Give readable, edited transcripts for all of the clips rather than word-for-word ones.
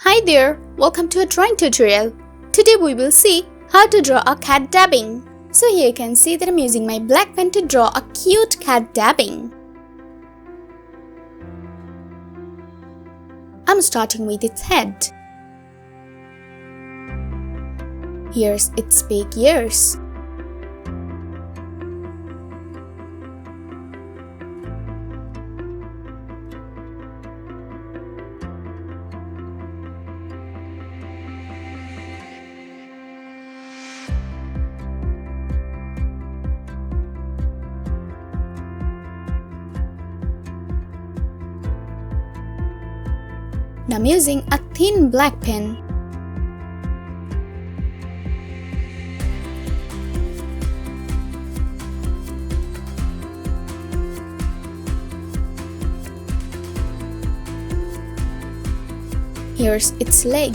Hi there, welcome to a drawing tutorial. Today we will see how to draw a cat dabbing. So here you can see that I'm using my black pen to draw a cute cat dabbing. I'm starting with its head. Here's its big ears. Now I'm using a thin black pen. Here's its leg.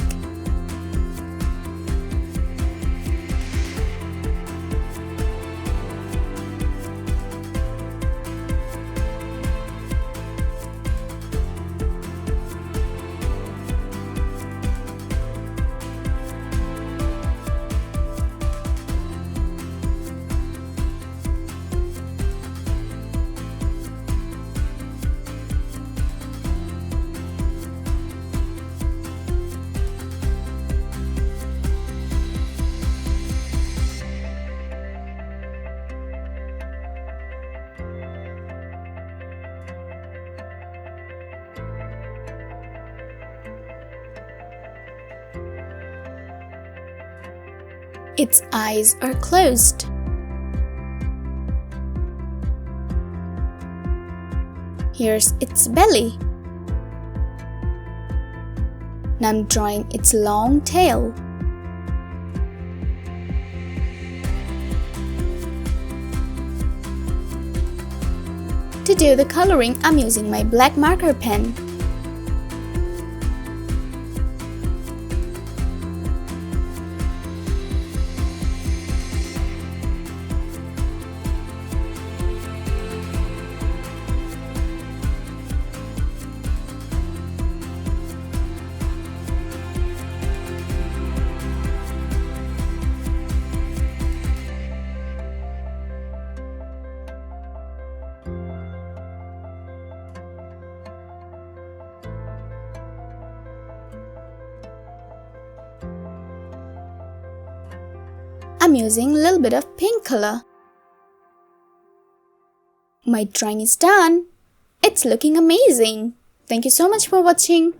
Its eyes are closed. Here's its belly. Now I'm drawing its long tail. To do the coloring, I'm using my black marker pen. I'm using a little bit of pink color. My drawing is done. It's looking amazing. Thank you so much for watching.